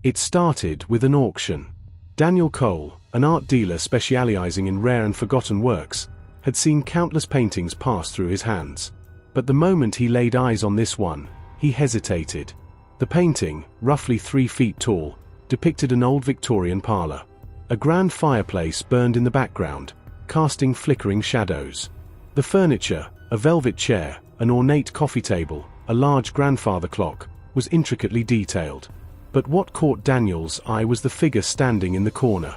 It started with an auction. Daniel Cole, an art dealer specializing in rare and forgotten works, had seen countless paintings pass through his hands. But the moment he laid eyes on this one, he hesitated. The painting, roughly 3 feet tall, depicted an old Victorian parlor. A grand fireplace burned in the background, casting flickering shadows. The furniture, a velvet chair, an ornate coffee table, a large grandfather clock, was intricately detailed. But what caught Daniel's eye was the figure standing in the corner.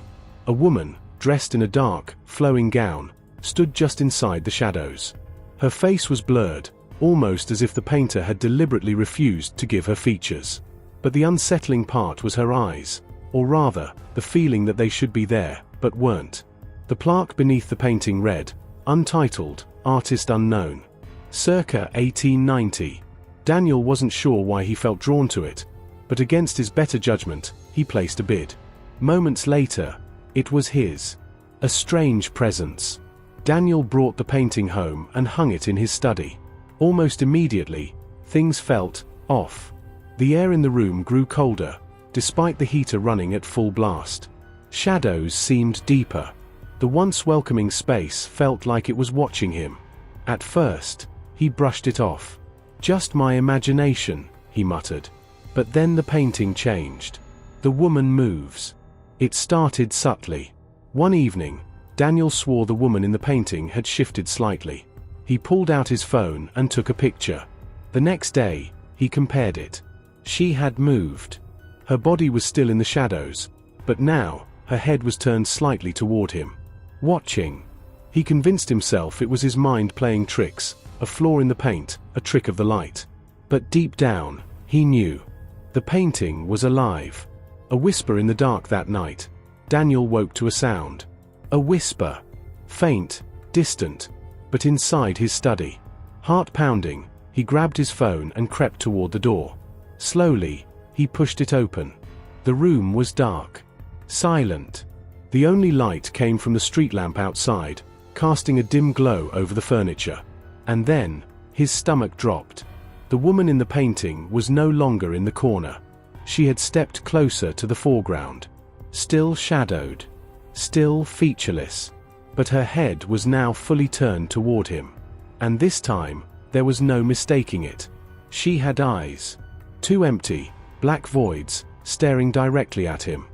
A woman, dressed in a dark, flowing gown, stood just inside the shadows. Her face was blurred, almost as if the painter had deliberately refused to give her features. But the unsettling part was her eyes, or rather, the feeling that they should be there, but weren't. The plaque beneath the painting read, "Untitled, Artist Unknown. Circa 1890. Daniel wasn't sure why he felt drawn to it, but against his better judgment, he placed a bid. Moments later, it was his. A strange presence. Daniel brought the painting home and hung it in his study. Almost immediately, things felt off. The air in the room grew colder, despite the heater running at full blast. Shadows seemed deeper. The once welcoming space felt like it was watching him. At first, he brushed it off. "Just my imagination," he muttered. But then the painting changed. The woman moves. It started subtly. One evening, Daniel swore the woman in the painting had shifted slightly. He pulled out his phone and took a picture. The next day, he compared it. She had moved. Her body was still in the shadows, but now, her head was turned slightly toward him. Watching. He convinced himself it was his mind playing tricks, a flaw in the paint, a trick of the light. But deep down, he knew. The painting was alive. A whisper in the dark that night. Daniel woke to a sound. A whisper. Faint, distant, but inside his study. Heart pounding, he grabbed his phone and crept toward the door. Slowly, he pushed it open. The room was dark. Silent. The only light came from the street lamp outside, casting a dim glow over the furniture. And then, his stomach dropped. The woman in the painting was no longer in the corner. She had stepped closer to the foreground. Still shadowed. Still featureless. But her head was now fully turned toward him. And this time, there was no mistaking it. She had eyes. 2 empty, black voids, staring directly at him.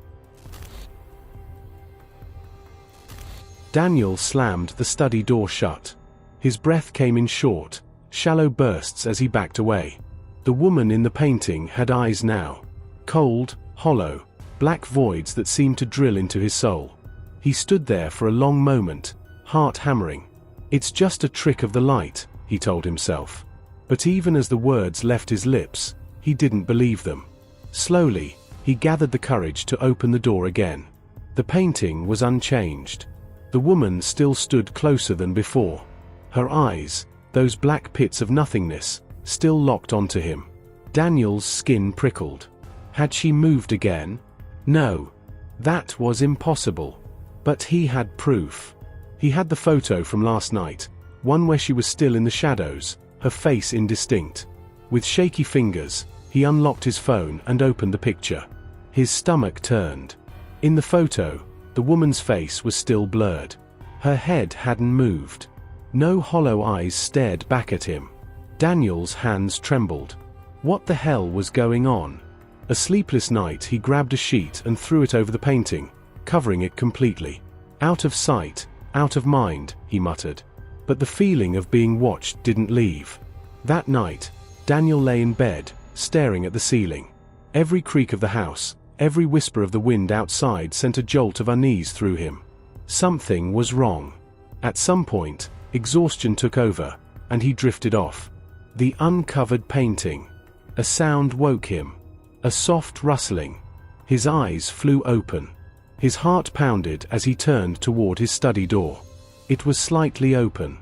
Daniel slammed the study door shut. His breath came in short, shallow bursts as he backed away. The woman in the painting had eyes now. Cold, hollow, black voids that seemed to drill into his soul. He stood there for a long moment, heart hammering. "It's just a trick of the light," he told himself. But even as the words left his lips, he didn't believe them. Slowly, he gathered the courage to open the door again. The painting was unchanged. The woman still stood closer than before. Her eyes, those black pits of nothingness, still locked onto him. Daniel's skin prickled. Had she moved again? No. That was impossible. But he had proof. He had the photo from last night, one where she was still in the shadows, her face indistinct. With shaky fingers, he unlocked his phone and opened the picture. His stomach turned. In the photo, the woman's face was still blurred. Her head hadn't moved. No hollow eyes stared back at him. Daniel's hands trembled. What the hell was going on? A sleepless night, he grabbed a sheet and threw it over the painting, covering it completely. "Out of sight, out of mind," he muttered. But the feeling of being watched didn't leave. That night, Daniel lay in bed, staring at the ceiling. Every creak of the house, every whisper of the wind outside sent a jolt of unease through him. Something was wrong. At some point, exhaustion took over, and he drifted off. The uncovered painting. A sound woke him. A soft rustling. His eyes flew open. His heart pounded as he turned toward his study door. It was slightly open.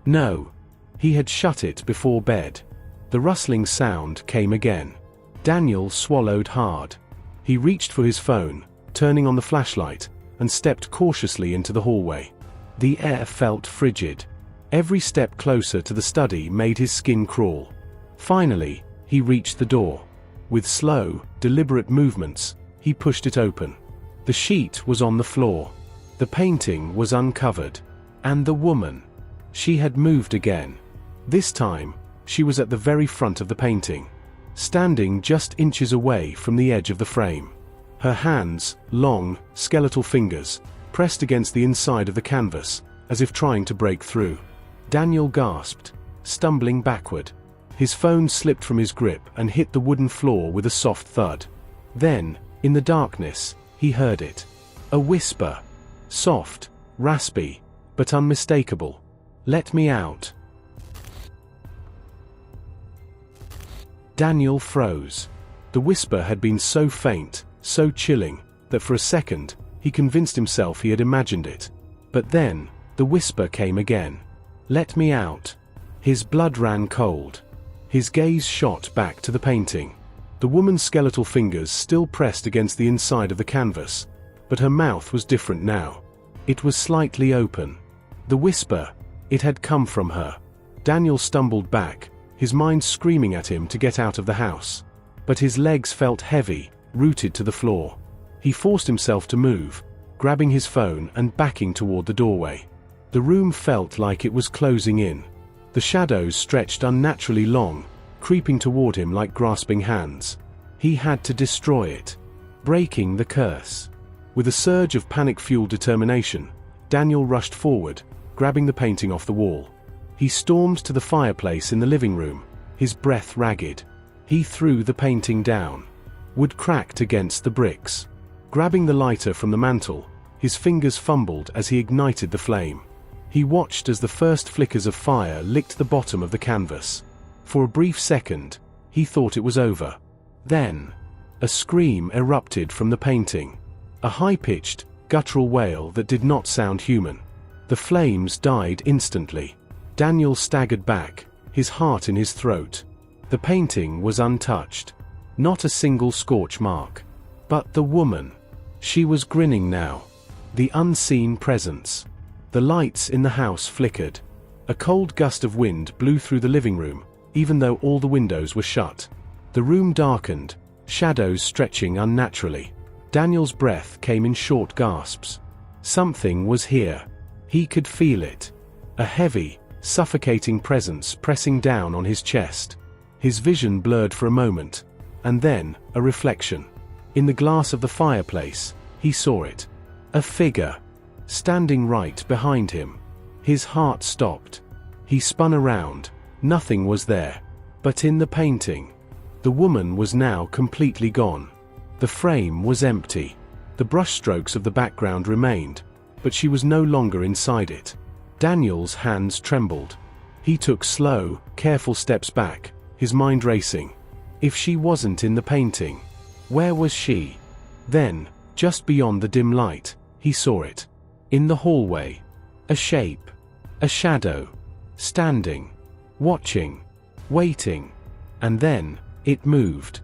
No. He had shut it before bed. The rustling sound came again. Daniel swallowed hard. He reached for his phone, turning on the flashlight, and stepped cautiously into the hallway. The air felt frigid. Every step closer to the study made his skin crawl. Finally, he reached the door. With slow, deliberate movements, he He pushed it open. The sheet was on the floor. The painting was uncovered. And the woman. She had moved again. This time, she was at the very front of the painting, standing just inches away from the edge of the frame. Her hands, long, skeletal fingers, pressed against the inside of the canvas, as if trying to break through. Daniel gasped, stumbling backward. His phone slipped from his grip and hit the wooden floor with a soft thud. Then, in the darkness, he heard it. A whisper. Soft, raspy, but unmistakable. "Let me out." Daniel froze. The whisper had been so faint, so chilling, that for a second, he convinced himself he had imagined it. But then, the whisper came again. "Let me out." His blood ran cold. His gaze shot back to the painting. The woman's skeletal fingers still pressed against the inside of the canvas, but her mouth was different now. It was slightly open. The whisper, it had come from her. Daniel stumbled back, his mind screaming at him to get out of the house. But his legs felt heavy, rooted to the floor. He forced himself to move, grabbing his phone and backing toward the doorway. The room felt like it was closing in. The shadows stretched unnaturally long, creeping toward him like grasping hands. He had to destroy it. Breaking the curse. With a surge of panic-fueled determination, Daniel rushed forward, grabbing the painting off the wall. He stormed to the fireplace in the living room, his breath ragged. He threw the painting down. Wood cracked against the bricks. Grabbing the lighter from the mantel, his fingers fumbled as he ignited the flame. He watched as the first flickers of fire licked the bottom of the canvas. For a brief second, he thought it was over. Then, a scream erupted from the painting. A high-pitched, guttural wail that did not sound human. The flames died instantly. Daniel staggered back, his heart in his throat. The painting was untouched. Not a single scorch mark. But the woman. She was grinning now. The unseen presence. The lights in the house flickered. A cold gust of wind blew through the living room, even though all the windows were shut. The room darkened, shadows stretching unnaturally. Daniel's breath came in short gasps. Something was here. He could feel it. A heavy, suffocating presence pressing down on his chest. His vision blurred for a moment, and then, a reflection. In the glass of the fireplace, he saw it. A figure. Standing right behind him. His heart stopped. He spun around. Nothing was there. But in the painting, the woman was now completely gone. The frame was empty. The brushstrokes of the background remained, but she was no longer inside it. Daniel's hands trembled. He took slow, careful steps back, his mind racing. If she wasn't in the painting, where was she? Then, just beyond the dim light, he saw it. In the hallway. A shape. A shadow. Standing. Watching. Waiting. And then, it moved.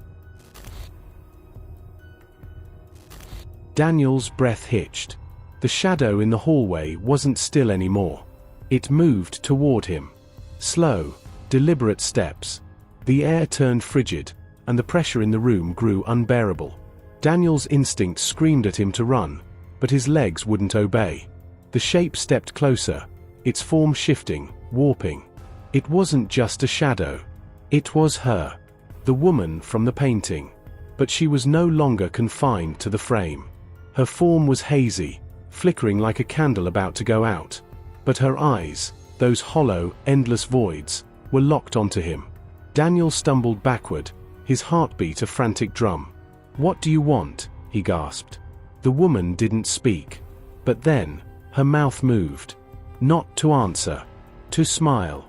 Daniel's breath hitched. The shadow in the hallway wasn't still anymore. It moved toward him. Slow, deliberate steps. The air turned frigid, and the pressure in the room grew unbearable. Daniel's instinct screamed at him to run, but his legs wouldn't obey. The shape stepped closer, its form shifting, warping. It wasn't just a shadow. It was her. The woman from the painting. But she was no longer confined to the frame. Her form was hazy, flickering like a candle about to go out. But her eyes, those hollow, endless voids, were locked onto him. Daniel stumbled backward, his heartbeat a frantic drum. "What do you want?" he gasped. The woman didn't speak. But then, her mouth moved. Not to answer. To smile.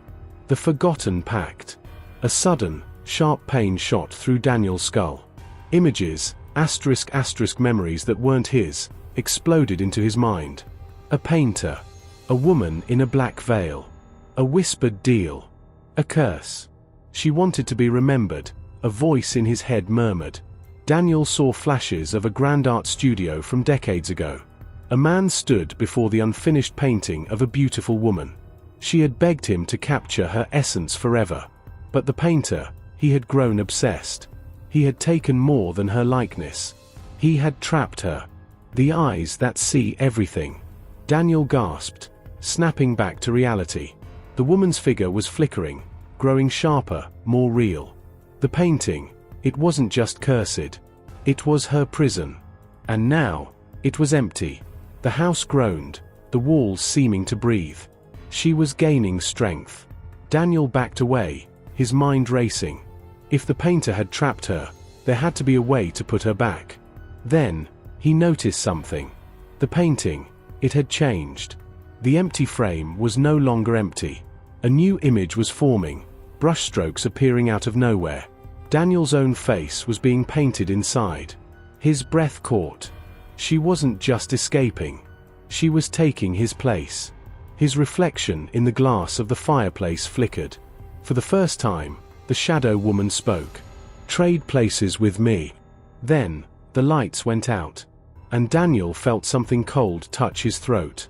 The forgotten pact. A sudden, sharp pain shot through Daniel's skull. Images, asterisk memories that weren't his, exploded into his mind. A painter. A woman in a black veil. A whispered deal. A curse. She wanted to be remembered, a voice in his head murmured. Daniel saw flashes of a grand art studio from decades ago. A man stood before the unfinished painting of a beautiful woman. She had begged him to capture her essence forever. But the painter, he had grown obsessed. He had taken more than her likeness. He had trapped her. The eyes that see everything. Daniel gasped, snapping back to reality. The woman's figure was flickering, growing sharper, more real. The painting, it wasn't just cursed. It was her prison. And now, it was empty. The house groaned, the walls seeming to breathe. She was gaining strength. Daniel backed away, his mind racing. If the painter had trapped her, there had to be a way to put her back. Then, he noticed something. The painting, it had changed. The empty frame was no longer empty. A new image was forming, brushstrokes appearing out of nowhere. Daniel's own face was being painted inside. His breath caught. She wasn't just escaping. She was taking his place. His reflection in the glass of the fireplace flickered. For the first time, the shadow woman spoke. "Trade places with me." Then, the lights went out, and Daniel felt something cold touch his throat.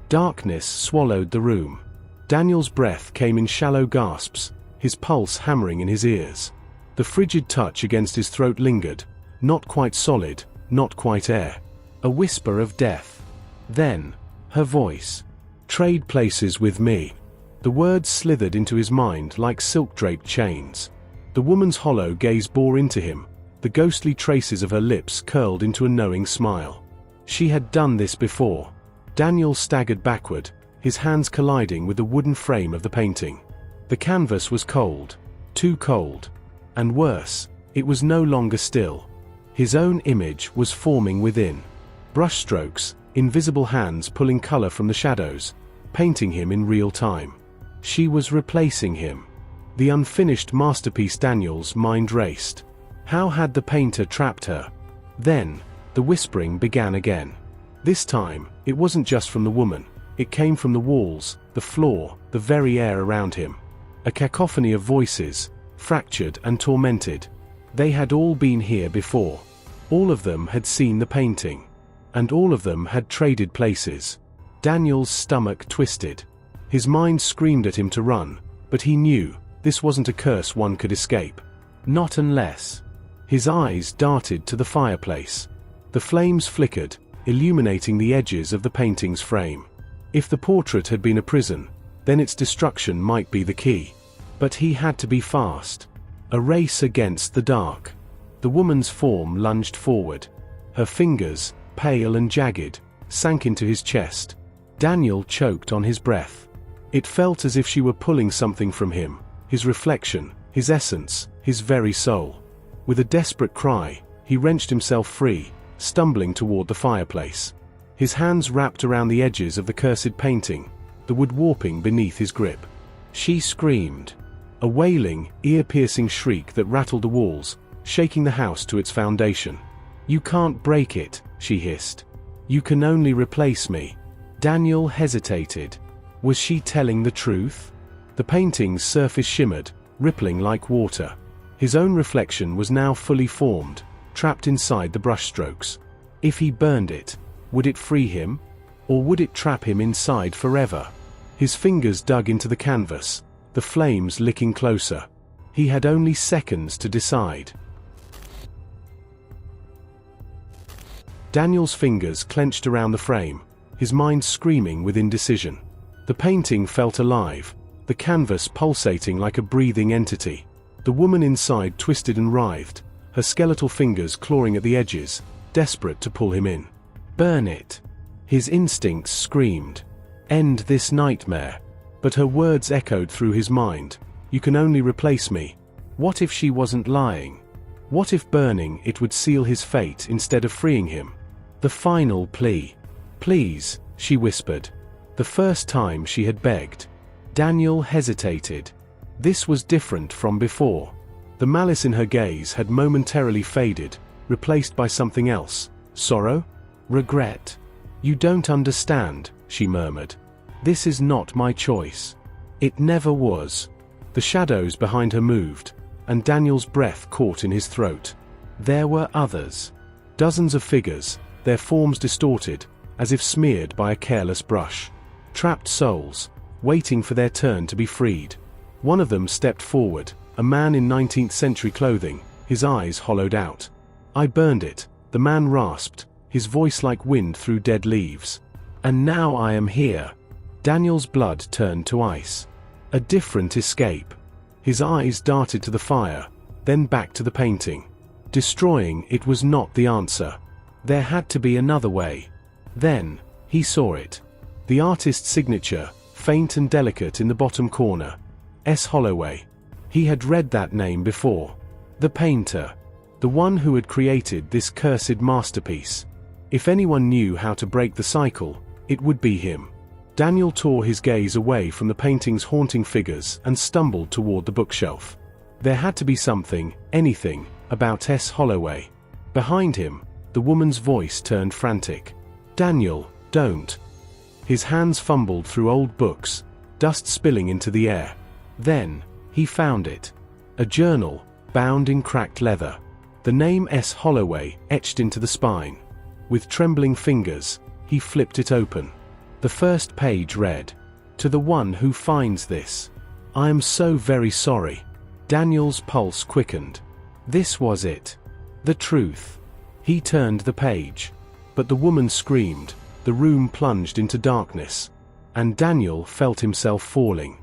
Darkness swallowed the room. Daniel's breath came in shallow gasps, his pulse hammering in his ears. The frigid touch against his throat lingered, not quite solid, not quite air. A whisper of death. Then, her voice. "Trade places with me." The words slithered into his mind like silk-draped chains. The woman's hollow gaze bore into him, the ghostly traces of her lips curled into a knowing smile. She had done this before. Daniel staggered backward, his hands colliding with the wooden frame of the painting. The canvas was cold, too cold. And worse, it was no longer still. His own image was forming within. Brushstrokes, invisible hands pulling color from the shadows, painting him in real time. She was replacing him. The unfinished masterpiece. Daniel's mind raced. How had the painter trapped her? Then, the whispering began again. This time, it wasn't just from the woman. It came from the walls, the floor, the very air around him. A cacophony of voices, fractured and tormented. They had all been here before. All of them had seen the painting. And all of them had traded places. Daniel's stomach twisted. His mind screamed at him to run, but he knew this wasn't a curse one could escape. Not unless. His eyes darted to the fireplace. The flames flickered, illuminating the edges of the painting's frame. If the portrait had been a prison, then its destruction might be the key. But he had to be fast. A race against the dark. The woman's form lunged forward. Her fingers, pale and jagged, sank into his chest. Daniel choked on his breath. It felt as if she were pulling something from him, his reflection, his essence, his very soul. With a desperate cry, he wrenched himself free, stumbling toward the fireplace. His hands wrapped around the edges of the cursed painting, the wood warping beneath his grip. She screamed. A wailing, ear-piercing shriek that rattled the walls, shaking the house to its foundation. "You can't break it," she hissed. "You can only replace me." Daniel hesitated. Was she telling the truth? The painting's surface shimmered, rippling like water. His own reflection was now fully formed, trapped inside the brushstrokes. If he burned it, would it free him? Or would it trap him inside forever? His fingers dug into the canvas, the flames licking closer. He had only seconds to decide. Daniel's fingers clenched around the frame, his mind screaming with indecision. The painting felt alive, the canvas pulsating like a breathing entity. The woman inside twisted and writhed, her skeletal fingers clawing at the edges, desperate to pull him in. Burn it! His instincts screamed. End this nightmare. But her words echoed through his mind. You can only replace me. What if she wasn't lying? What if burning it would seal his fate instead of freeing him? The final plea. Please, she whispered. The first time she had begged. Daniel hesitated. This was different from before. The malice in her gaze had momentarily faded, replaced by something else. Sorrow? Regret? You don't understand, she murmured. This is not my choice. It never was. The shadows behind her moved, and Daniel's breath caught in his throat. There were others. Dozens of figures, their forms distorted, as if smeared by a careless brush. Trapped souls, waiting for their turn to be freed. One of them stepped forward, a man in 19th century clothing, his eyes hollowed out. "I burned it," the man rasped, his voice like wind through dead leaves. "And now I am here." Daniel's blood turned to ice. A different escape. His eyes darted to the fire, then back to the painting. Destroying it was not the answer. There had to be another way. Then, he saw it. The artist's signature, faint and delicate in the bottom corner. S. Holloway. He had read that name before. The painter. The one who had created this cursed masterpiece. If anyone knew how to break the cycle, it would be him. Daniel tore his gaze away from the painting's haunting figures and stumbled toward the bookshelf. There had to be something, anything, about S. Holloway. Behind him, the woman's voice turned frantic. "Daniel, don't." His hands fumbled through old books, dust spilling into the air. Then, he found it. A journal, bound in cracked leather. The name S. Holloway etched into the spine. With trembling fingers, he flipped it open. The first page read, "To the one who finds this. I am so very sorry." Daniel's pulse quickened. This was it. The truth. He turned the page. But the woman screamed, the room plunged into darkness. And Daniel felt himself falling.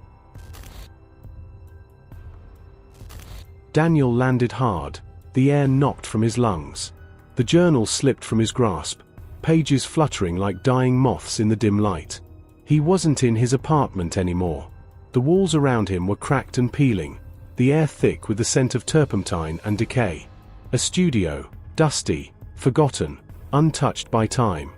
Daniel landed hard, the air knocked from his lungs. The journal slipped from his grasp, pages fluttering like dying moths in the dim light. He wasn't in his apartment anymore. The walls around him were cracked and peeling, the air thick with the scent of turpentine and decay. A studio, dusty, forgotten, untouched by time.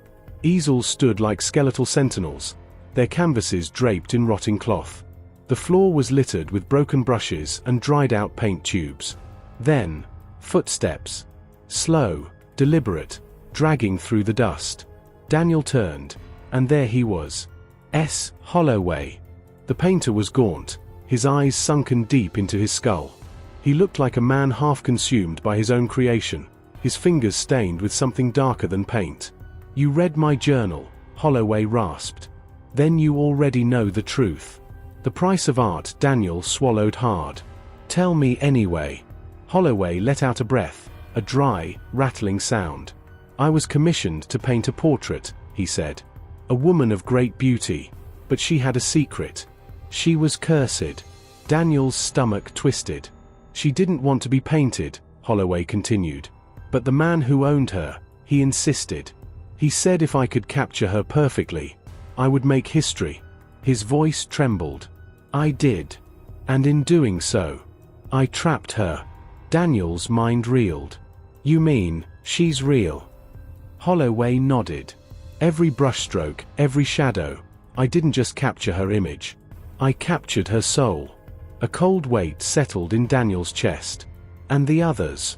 Easels stood like skeletal sentinels, their canvases draped in rotting cloth. The floor was littered with broken brushes and dried-out paint tubes. Then, footsteps. Slow, deliberate, dragging through the dust. Daniel turned, and there he was. S. Holloway. The painter was gaunt, his eyes sunken deep into his skull. He looked like a man half consumed by his own creation, his fingers stained with something darker than paint. "You read my journal," Holloway rasped. "Then you already know the truth." The price of art. Daniel swallowed hard. "Tell me anyway." Holloway let out a breath, a dry, rattling sound. "I was commissioned to paint a portrait," he said. "A woman of great beauty. But she had a secret. She was cursed." Daniel's stomach twisted. "She didn't want to be painted," Holloway continued. "But the man who owned her, he insisted. He said if I could capture her perfectly, I would make history." His voice trembled. "I did. And in doing so, I trapped her." Daniel's mind reeled. "You mean, she's real?" Holloway nodded. "Every brushstroke, every shadow. I didn't just capture her image. I captured her soul." A cold weight settled in Daniel's chest. "And the others?"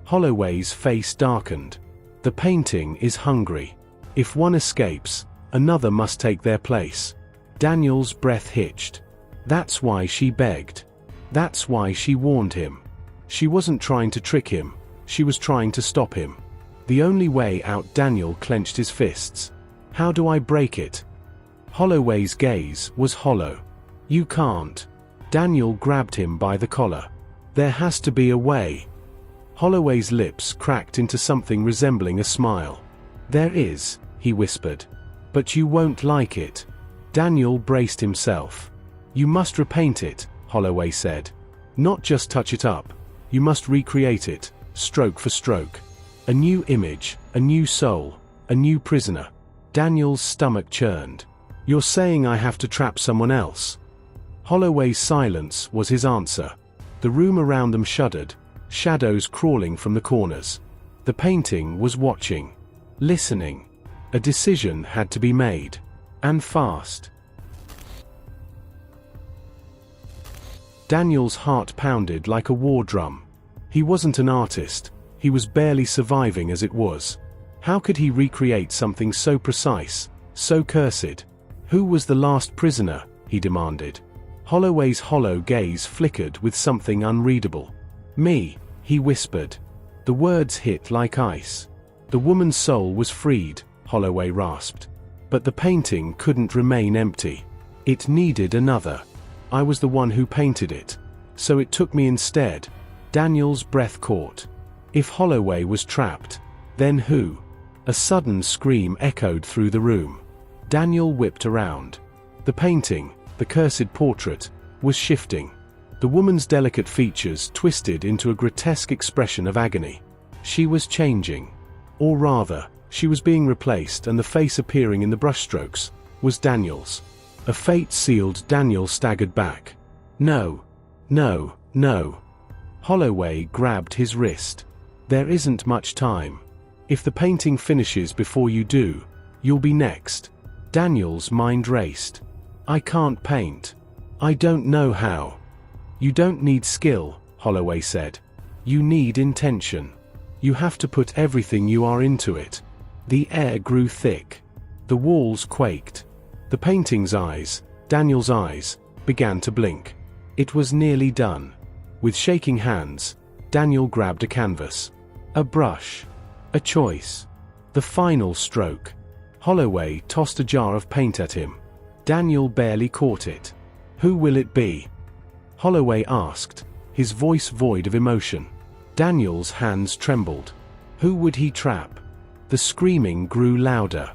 Holloway's face darkened. "The painting is hungry. If one escapes, another must take their place." Daniel's breath hitched. That's why she begged. That's why she warned him. She wasn't trying to trick him, she was trying to stop him. The only way out. Daniel clenched his fists. "How do I break it?" Holloway's gaze was hollow. "You can't." Daniel grabbed him by the collar. "There has to be a way." Holloway's lips cracked into something resembling a smile. "There is," he whispered. "But you won't like it." Daniel braced himself. "You must repaint it," Holloway said. "Not just touch it up. You must recreate it, stroke for stroke. A new image, a new soul, a new prisoner." Daniel's stomach churned. "You're saying I have to trap someone else?" Holloway's silence was his answer. The room around them shuddered, shadows crawling from the corners. The painting was watching, listening. A decision had to be made. And fast. Daniel's heart pounded like a war drum. He wasn't an artist, he was barely surviving as it was. How could he recreate something so precise, so cursed? Who was the last prisoner, he demanded. Holloway's hollow gaze flickered with something unreadable. "Me," he whispered. The words hit like ice. "The woman's soul was freed," Holloway rasped. "But the painting couldn't remain empty. It needed another. I was the one who painted it. So it took me instead." Daniel's breath caught. If Holloway was trapped, then who? A sudden scream echoed through the room. Daniel whipped around. The painting, the cursed portrait, was shifting. The woman's delicate features twisted into a grotesque expression of agony. She was changing. Or rather, she was being replaced, and the face appearing in the brushstrokes was Daniel's. A fate sealed. Daniel staggered back. No. No, no. Holloway grabbed his wrist. There isn't much time. If the painting finishes before you do, you'll be next. Daniel's mind raced. I can't paint. I don't know how. You don't need skill, Holloway said. You need intention. You have to put everything you are into it. The air grew thick. The walls quaked. The painting's eyes, Daniel's eyes, began to blink. It was nearly done. With shaking hands, Daniel grabbed a canvas. A brush. A choice. The final stroke. Holloway tossed a jar of paint at him. Daniel barely caught it. Who will it be? Holloway asked, his voice void of emotion. Daniel's hands trembled. Who would he trap? The screaming grew louder.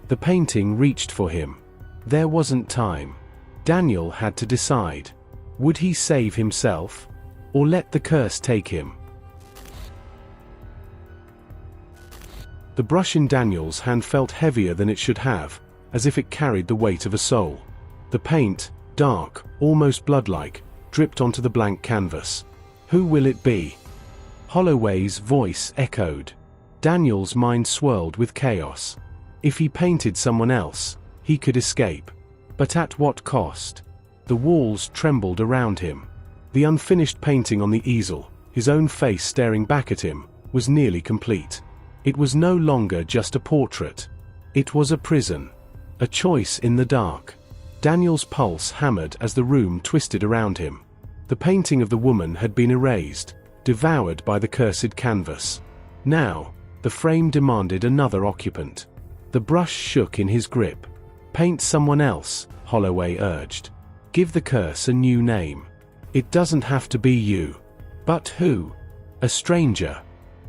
The painting reached for him. There wasn't time. Daniel had to decide. Would he save himself? Or let the curse take him? The brush in Daniel's hand felt heavier than it should have, as if it carried the weight of a soul. The paint, dark, almost blood-like, dripped onto the blank canvas. Who will it be? Holloway's voice echoed. Daniel's mind swirled with chaos. If he painted someone else, he could escape. But at what cost? The walls trembled around him. The unfinished painting on the easel, his own face staring back at him, was nearly complete. It was no longer just a portrait. It was a prison. A choice in the dark. Daniel's pulse hammered as the room twisted around him. The painting of the woman had been erased, devoured by the cursed canvas. Now, the frame demanded another occupant. The brush shook in his grip. Paint someone else, Holloway urged. Give the curse a new name. It doesn't have to be you. But who? A stranger?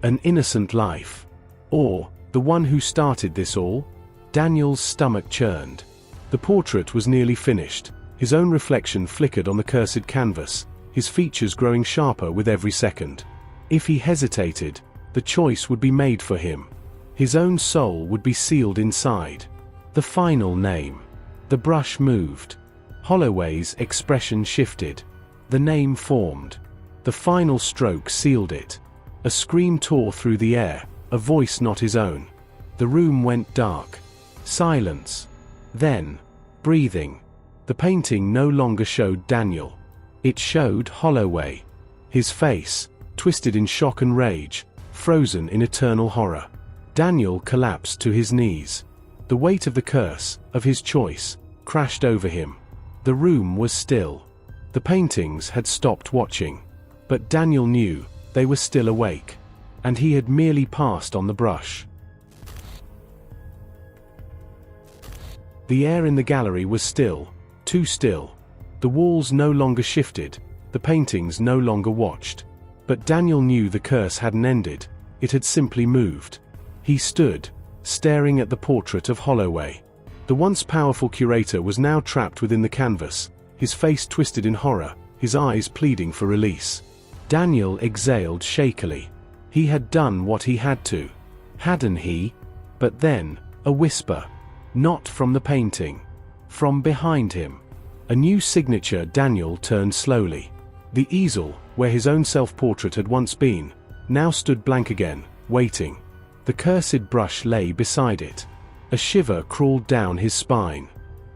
An innocent life? Or, the one who started this all? Daniel's stomach churned. The portrait was nearly finished. His own reflection flickered on the cursed canvas, his features growing sharper with every second. If he hesitated, the choice would be made for him. His own soul would be sealed inside. The final name. The brush moved. Holloway's expression shifted. The name formed. The final stroke sealed it. A scream tore through the air, a voice not his own. The room went dark. Silence. Then, breathing. The painting no longer showed Daniel. It showed Holloway. His face, twisted in shock and rage, frozen in eternal horror. Daniel collapsed to his knees. The weight of the curse, of his choice, crashed over him. The room was still. The paintings had stopped watching. But Daniel knew they were still awake. And he had merely passed on the brush. The air in the gallery was still, too still. The walls no longer shifted, the paintings no longer watched. But Daniel knew the curse hadn't ended, it had simply moved. He stood, staring at the portrait of Holloway. The once powerful curator was now trapped within the canvas, his face twisted in horror, his eyes pleading for release. Daniel exhaled shakily. He had done what he had to. Hadn't he? But then, a whisper. Not from the painting. From behind him. A new signature. Daniel turned slowly. The easel, where his own self-portrait had once been, now stood blank again, waiting. The cursed brush lay beside it. A shiver crawled down his spine.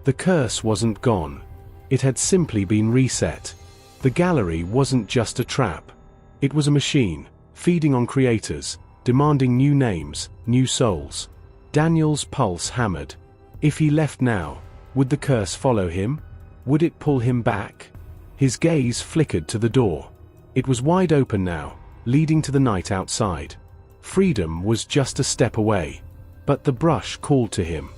The curse wasn't gone. It had simply been reset. The gallery wasn't just a trap. It was a machine, feeding on creators, demanding new names, new souls. Daniel's pulse hammered. If he left now, would the curse follow him? Would it pull him back? His gaze flickered to the door. It was wide open now, leading to the night outside. Freedom was just a step away. But the brush called to him.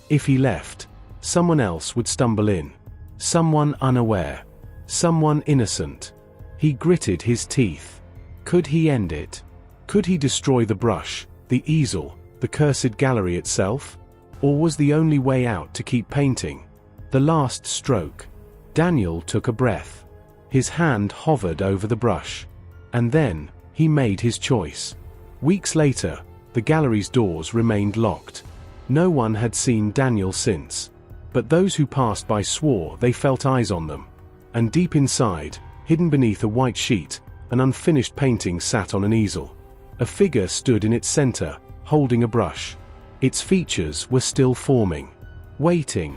If he left, someone else would stumble in. Someone unaware. Someone innocent. He gritted his teeth. Could he end it? Could he destroy the brush, the easel, the cursed gallery itself? Or was the only way out to keep painting? The last stroke. Daniel took a breath. His hand hovered over the brush. And then, he made his choice. Weeks later, the gallery's doors remained locked. No one had seen Daniel since. But those who passed by swore they felt eyes on them. And deep inside, hidden beneath a white sheet, an unfinished painting sat on an easel. A figure stood in its center, holding a brush. Its features were still forming, waiting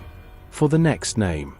for the next name.